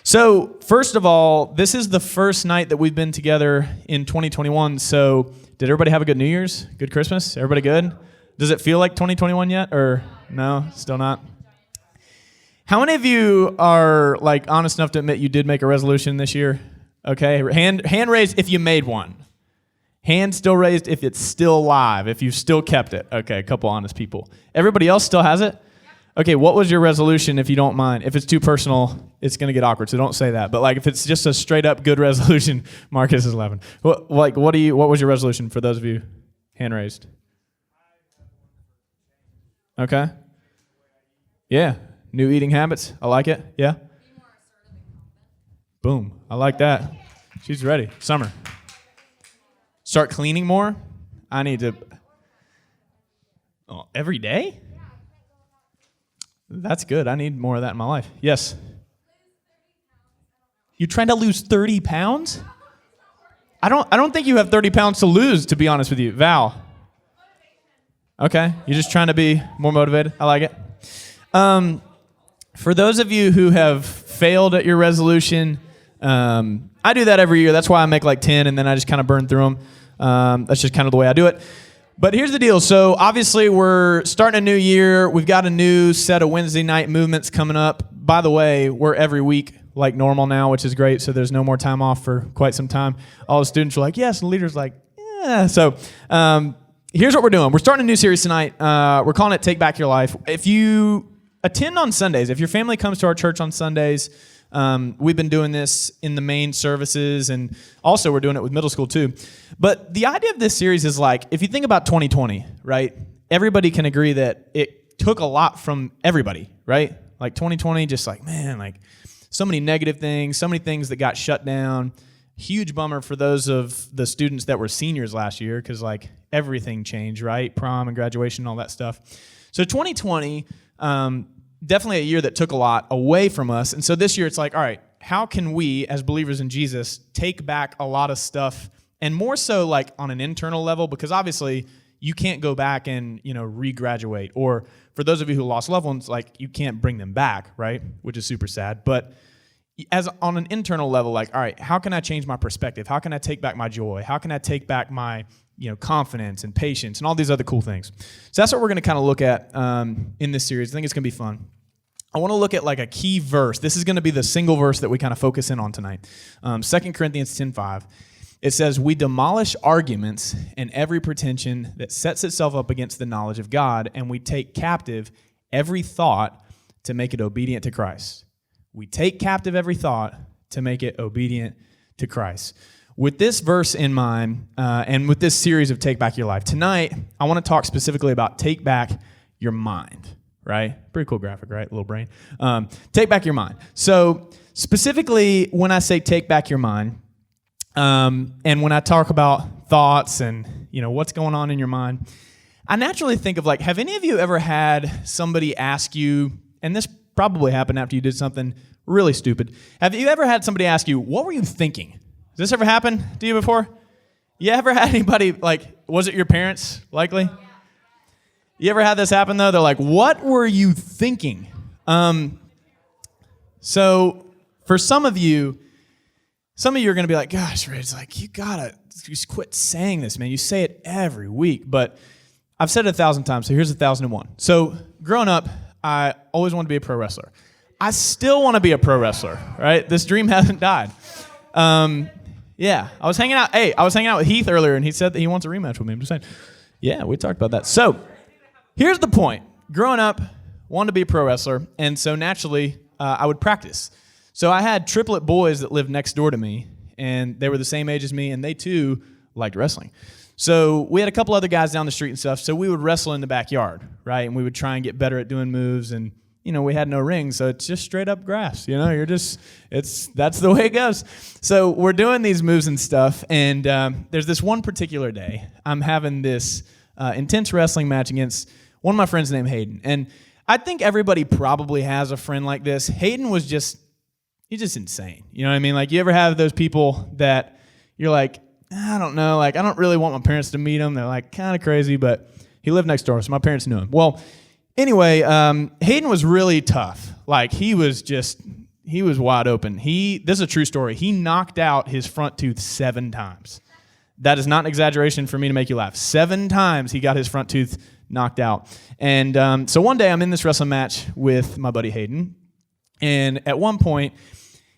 So, first of all, this is the first night that we've been together in 2021. So, did everybody have a good New Year's? Good Christmas? Everybody good? Does it feel like 2021 yet? Or no, still not? How many of you are like honest enough to admit you did make a resolution this year? Okay, hand raised if you made one. Hand still raised if it's still live, if you've still kept it. Okay, a couple honest people. Everybody else still has it? Okay, what was your resolution, if you don't mind? If it's too personal, it's going to get awkward, so don't say that. But like, if it's just a straight up good resolution, Marcus is laughing. What was your resolution for those of you hand raised? Okay. Yeah, new eating habits. I like it. Yeah. Boom. I like that. She's ready. Summer. Start cleaning more. I need to. Oh, every day? That's good. I need more of that in my life. Yes. You're trying to lose 30 pounds? I don't think you have 30 pounds to lose, to be honest with you. Val. Okay. You're just trying to be more motivated. I like it. For those of you who have failed at your resolution, I do that every year. That's why I make like 10 and then I just kind of burn through them. That's just kind of the way I do it. But here's the deal. So obviously we're starting a new year. We've got a new set of Wednesday night movements coming up. By the way, we're every week like normal now, which is great. So there's no more time off for quite some time. All the students are like, yes. And the leader's like, yeah. So here's what we're doing. We're starting a new series tonight. We're calling it Take Back Your Life. If you attend on Sundays, if your family comes to our church on Sundays, we've been doing this in the main services, and also we're doing it with middle school too. But the idea of this series is like, if you think about 2020, right? Everybody can agree that it took a lot from everybody, right? Like 2020, just like, man, like so many negative things, so many things that got shut down. Huge bummer for those of the students that were seniors last year, because like everything changed, right? Prom and graduation and all that stuff. So 2020, definitely a year that took a lot away from us. And so this year it's like, all right, how can we as believers in Jesus take back a lot of stuff, and more so like on an internal level, because obviously you can't go back and, re-graduate, or for those of you who lost loved ones, like you can't bring them back, right? Which is super sad. But as on an internal level, like, all right, how can I change my perspective? How can I take back my joy? How can I take back my confidence and patience and all these other cool things? So that's what we're going to kind of look at in this series. I think it's going to be fun. I want to look at like a key verse. This is going to be the single verse that we kind of focus in on tonight. 2 Corinthians 10:5. It says, we demolish arguments and every pretension that sets itself up against the knowledge of God, and we take captive every thought to make it obedient to Christ. We take captive every thought to make it obedient to Christ. With this verse in mind, and with this series of Take Back Your Life, tonight I want to talk specifically about take back your mind, right? Pretty cool graphic, right? Little brain. Take back your mind. So specifically, when I say take back your mind, and when I talk about thoughts and what's going on in your mind, I naturally think of like, have any of you ever had somebody ask you, and this probably happened after you did something really stupid. Have you ever had somebody ask you, what were you thinking? Has this ever happened to you before? You ever had anybody, like, was it your parents, likely? You ever had this happen, though? They're like, what were you thinking? So for some of you are going to be like, gosh, Ray, it's like, you got to just quit saying this, man. You say it every week. But I've said it 1,000 times, so here's 1,001. So growing up, I always wanted to be a pro wrestler. I still want to be a pro wrestler, right? This dream hasn't died. Yeah, I was hanging out with Heath earlier, and he said that he wants a rematch with me. I'm just saying. Yeah, we talked about that. So here's the point. Growing up, wanted to be a pro wrestler, and so naturally, I would practice. So I had triplet boys that lived next door to me, and they were the same age as me, and they too liked wrestling. So we had a couple other guys down the street and stuff, so we would wrestle in the backyard, right? And we would try and get better at doing moves, and we had no rings, so it's just straight up grass. That's the way it goes. So we're doing these moves and stuff, and there's this one particular day, I'm having this intense wrestling match against one of my friends named Hayden. And I think everybody probably has a friend like this. Hayden was he's just insane. You know what I mean? Like, you ever have those people that you're like, I don't know, like, I don't really want my parents to meet him. They're like kind of crazy, but he lived next door, so my parents knew him. Well, anyway, Hayden was really tough. Like, he was just he was wide open. This is a true story. He knocked out his front tooth 7 times. That is not an exaggeration for me to make you laugh. 7 times he got his front tooth knocked out. And so one day I'm in this wrestling match with my buddy Hayden. And at one point,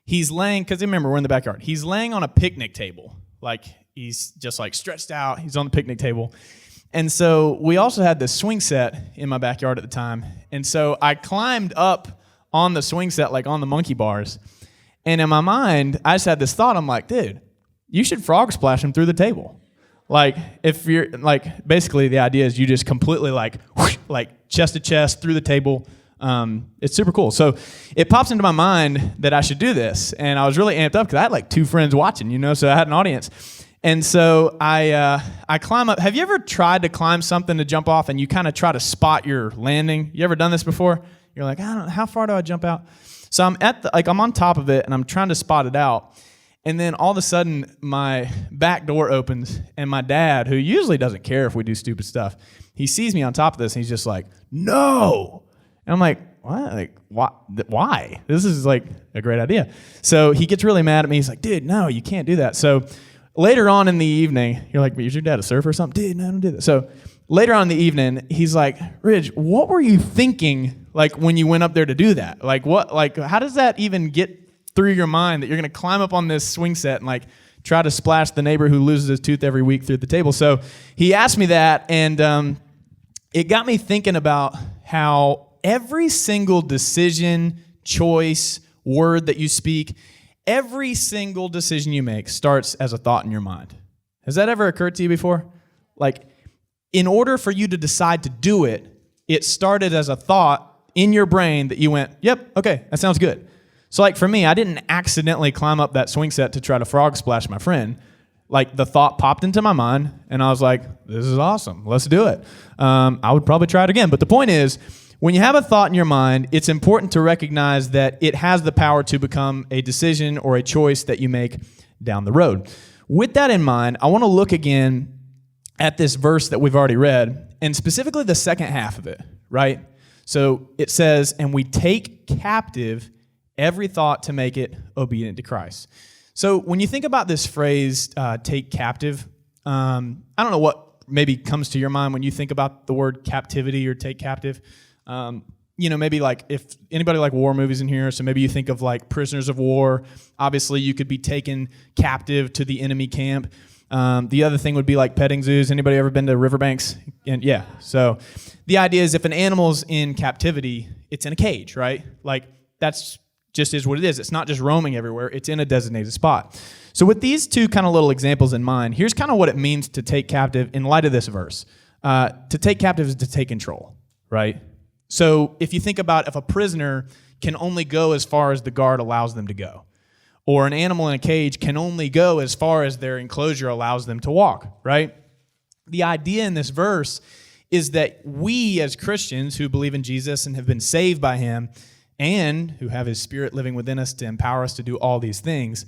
he's laying, because remember, we're in the backyard. He's laying on a picnic table. Like, he's just like stretched out. He's on the picnic table. And so we also had this swing set in my backyard at the time. And so I climbed up on the swing set, like on the monkey bars. And in my mind, I just had this thought. I'm like, dude, you should frog splash him through the table. Like, if you're, like, basically the idea is you just completely, like, whoosh, like chest to chest through the table. It's super cool. So it pops into my mind that I should do this. And I was really amped up because I had, like, 2 friends watching, so I had an audience. And so I climb up. Have you ever tried to climb something to jump off and you kind of try to spot your landing? You ever done this before? You're like, I don't know, how far do I jump out? So I'm I'm on top of it and I'm trying to spot it out. And then all of a sudden my back door opens and my dad, who usually doesn't care if we do stupid stuff, he sees me on top of this and he's just like, no. And I'm like, what? Like, why? This is like a great idea. So he gets really mad at me. He's like, dude, no, you can't do that. So later on in the evening, you're like, is your dad a surfer or something? Dude, no, I don't do that. So later on in the evening, he's like, Ridge, what were you thinking, like, when you went up there to do that? Like, what? Like, how does that even get through your mind that you're going to climb up on this swing set and, like, try to splash the neighbor who loses his tooth every week through the table? So he asked me that, and it got me thinking about how every single decision, choice, word that you speak, every single decision you make starts as a thought in your mind. Has that ever occurred to you before? Like, in order for you to decide to do it, it started as a thought in your brain that you went, yep, okay, that sounds good. So, like, for me, I didn't accidentally climb up that swing set to try to frog splash my friend. Like, the thought popped into my mind, and I was like, this is awesome. Let's do it. I would probably try it again. But the point is, when you have a thought in your mind, it's important to recognize that it has the power to become a decision or a choice that you make down the road. With that in mind, I want to look again at this verse that we've already read, and specifically the second half of it, right? So it says, and we take captive every thought to make it obedient to Christ. So when you think about this phrase, take captive, I don't know what maybe comes to your mind when you think about the word captivity or take captive. Maybe like if anybody like war movies in here, so maybe you think of like prisoners of war. Obviously, you could be taken captive to the enemy camp. The other thing would be like petting zoos. Anybody ever been to riverbanks? And yeah, so the idea is if an animal's in captivity, it's in a cage, right? Like that's just is what it is. It's not just roaming everywhere. It's in a designated spot. So with these 2 kind of little examples in mind, here's kind of what it means to take captive in light of this verse. To take captive is to take control, right? So if you think about if a prisoner can only go as far as the guard allows them to go, or an animal in a cage can only go as far as their enclosure allows them to walk, right? The idea in this verse is that we as Christians who believe in Jesus and have been saved by him and who have his Spirit living within us to empower us to do all these things,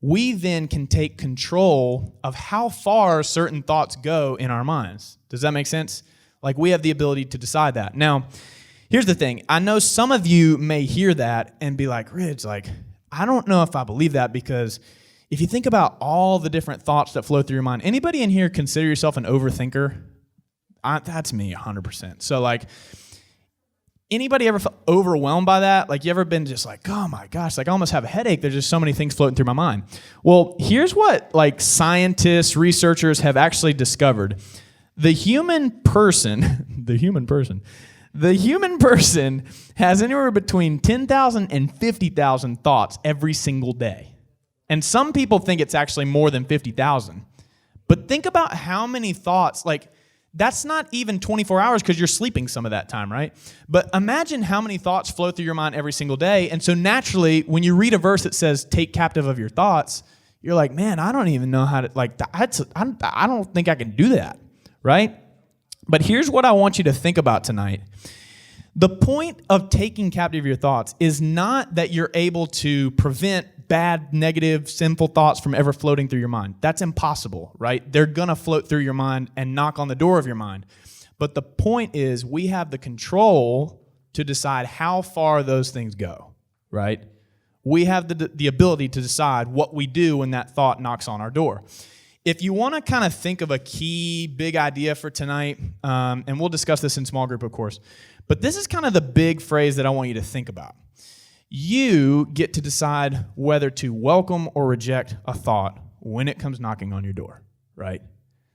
we then can take control of how far certain thoughts go in our minds. Does that make sense? Like, we have the ability to decide that. Now, here's the thing. I know some of you may hear that and be like, Ridge, like, I don't know if I believe that, because if you think about all the different thoughts that flow through your mind, anybody in here consider yourself an overthinker? That's me 100%. So, like, anybody ever felt overwhelmed by that? Like, you ever been just like, oh my gosh, like I almost have a headache. There's just so many things floating through my mind. Well, here's what like scientists, researchers have actually discovered. The human person has anywhere between 10,000 and 50,000 thoughts every single day. And some people think it's actually more than 50,000. But think about how many thoughts, like, that's not even 24 hours because you're sleeping some of that time, right? But imagine how many thoughts flow through your mind every single day. And so naturally, when you read a verse that says, take captive of your thoughts, you're like, man, I don't even know how to, like, I don't think I can do that, right? But here's what I want you to think about tonight. The point of taking captive your thoughts is not that you're able to prevent bad, negative, sinful thoughts from ever floating through your mind. That's impossible, right? They're going to float through your mind and knock on the door of your mind. But the point is we have the control to decide how far those things go, right? We have the ability to decide what we do when that thought knocks on our door. If you want to kind of think of a key big idea for tonight, and we'll discuss this in small group, of course, but this is kind of the big phrase that I want you to think about. You get to decide whether to welcome or reject a thought when it comes knocking on your door, right?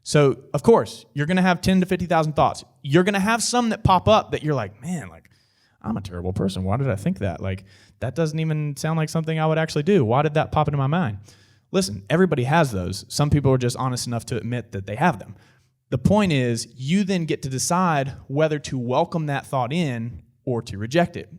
So, of course, you're going to have 10 to 50,000 thoughts. You're going to have some that pop up that you're like, man, like, I'm a terrible person. Why did I think that? Like, that doesn't even sound like something I would actually do. Why did that pop into my mind? Listen, everybody has those. Some people are just honest enough to admit that they have them. The point is, you then get to decide whether to welcome that thought in or to reject it.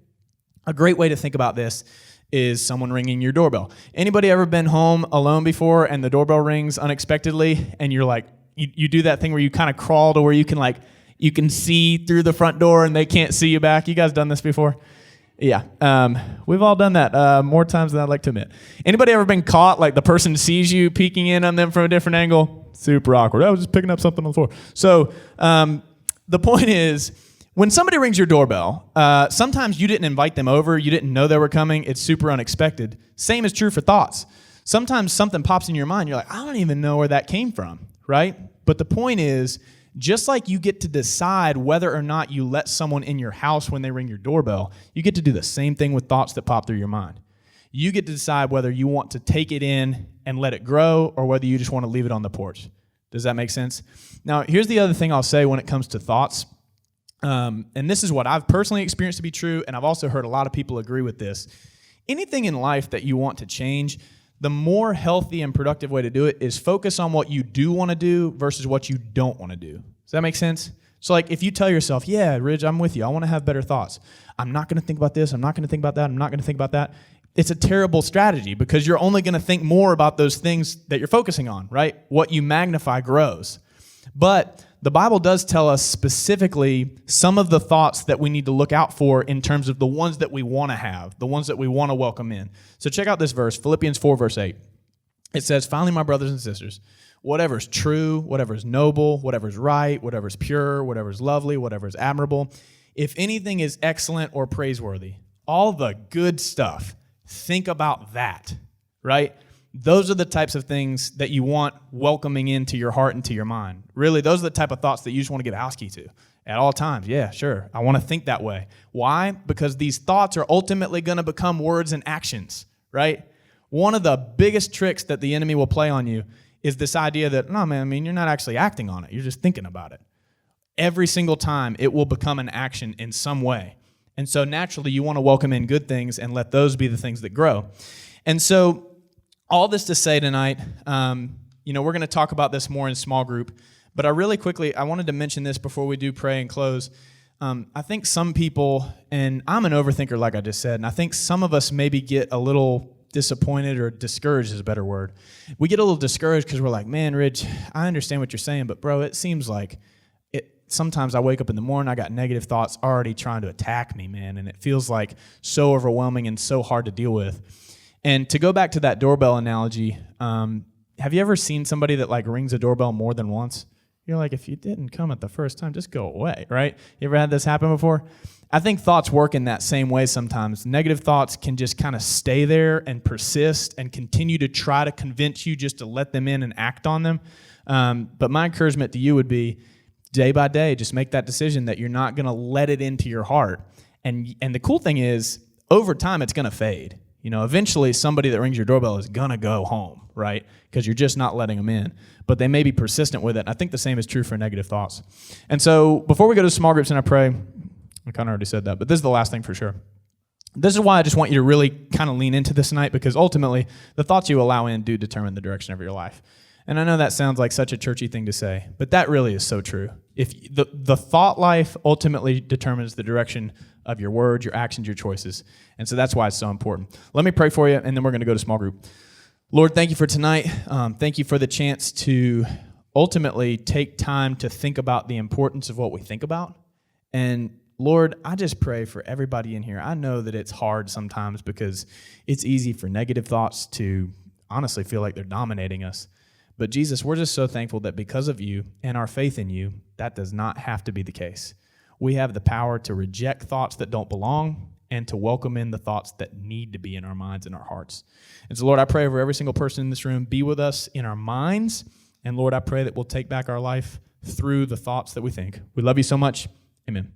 A great way to think about this is someone ringing your doorbell. Anybody ever been home alone before and the doorbell rings unexpectedly and you're like, you do that thing where you kind of crawl to where you can see through the front door and they can't see you back? You guys done this before? Yeah, we've all done that more times than I'd like to admit. Anybody ever been caught, like the person sees you peeking in on them from a different angle? Super awkward. I was just picking up something on the floor. So the point is, when somebody rings your doorbell, sometimes you didn't invite them over, you didn't know they were coming, it's super unexpected. Same is true for thoughts. Sometimes something pops in your mind, you're like, I don't even know where that came from, right? But the point is, just like you get to decide whether or not you let someone in your house when they ring your doorbell, you get to do the same thing with thoughts that pop through your mind. You get to decide whether you want to take it in and let it grow or whether you just want to leave it on the porch. Does that make sense? Now, here's the other thing I'll say when it comes to thoughts. And this is what I've personally experienced to be true, and I've also heard a lot of people agree with this. Anything in life that you want to change, the more healthy and productive way to do it is focus on what you do want to do versus what you don't want to do. Does that make sense? So like if you tell yourself, yeah, Ridge, I'm with you. I want to have better thoughts. I'm not going to think about this. I'm not going to think about that. I'm not going to think about that. It's a terrible strategy because you're only going to think more about those things that you're focusing on, right? What you magnify grows. But the Bible does tell us specifically some of the thoughts that we need to look out for in terms of the ones that we want to have, the ones that we want to welcome in. So check out this verse, Philippians 4, verse 8. It says, finally, my brothers and sisters, whatever is true, whatever is noble, whatever is right, whatever is pure, whatever is lovely, whatever is admirable, if anything is excellent or praiseworthy, all the good stuff, think about that, right? Those are the types of things that you want welcoming into your heart and to your mind. Really, those are the type of thoughts that you just want to give a house key to at all times. Yeah, sure. I want to think that way. Why? Because these thoughts are ultimately going to become words and actions, right? One of the biggest tricks that the enemy will play on you is this idea that, no, man, I mean, you're not actually acting on it. You're just thinking about it. Every single time, it will become an action in some way. And so naturally, you want to welcome in good things and let those be the things that grow. And so all this to say tonight, we're going to talk about this more in small group, but I wanted to mention this before we do pray and close. I think some people, and I'm an overthinker like I just said, and I think some of us maybe get a little disappointed or discouraged is a better word. We get a little discouraged because we're like, man, Rich, I understand what you're saying, but bro, it seems like sometimes I wake up in the morning, I got negative thoughts already trying to attack me, man, and it feels like so overwhelming and so hard to deal with. And to go back to that doorbell analogy, have you ever seen somebody that like rings a doorbell more than once? You're like, if you didn't come at the first time, just go away, right? You ever had this happen before? I think thoughts work in that same way sometimes. Negative thoughts can just kind of stay there and persist and continue to try to convince you just to let them in and act on them. But my encouragement to you would be, day by day, just make that decision that you're not going to let it into your heart. And the cool thing is, over time, it's going to fade. Eventually somebody that rings your doorbell is going to go home, right? Because you're just not letting them in. But they may be persistent with it. And I think the same is true for negative thoughts. And so before we go to small groups and I pray, I kind of already said that, but this is the last thing for sure. This is why I just want you to really kind of lean into this tonight, because ultimately the thoughts you allow in do determine the direction of your life. And I know that sounds like such a churchy thing to say, but that really is so true. If the thought life ultimately determines the direction of your words, your actions, your choices. And so that's why it's so important. Let me pray for you, and then we're going to go to small group. Lord, thank you for tonight. Thank you for the chance to ultimately take time to think about the importance of what we think about. And Lord, I just pray for everybody in here. I know that it's hard sometimes because it's easy for negative thoughts to honestly feel like they're dominating us. But Jesus, we're just so thankful that because of you and our faith in you, that does not have to be the case. We have the power to reject thoughts that don't belong and to welcome in the thoughts that need to be in our minds and our hearts. And so, Lord, I pray over every single person in this room, be with us in our minds. And Lord, I pray that we'll take back our life through the thoughts that we think. We love you so much. Amen.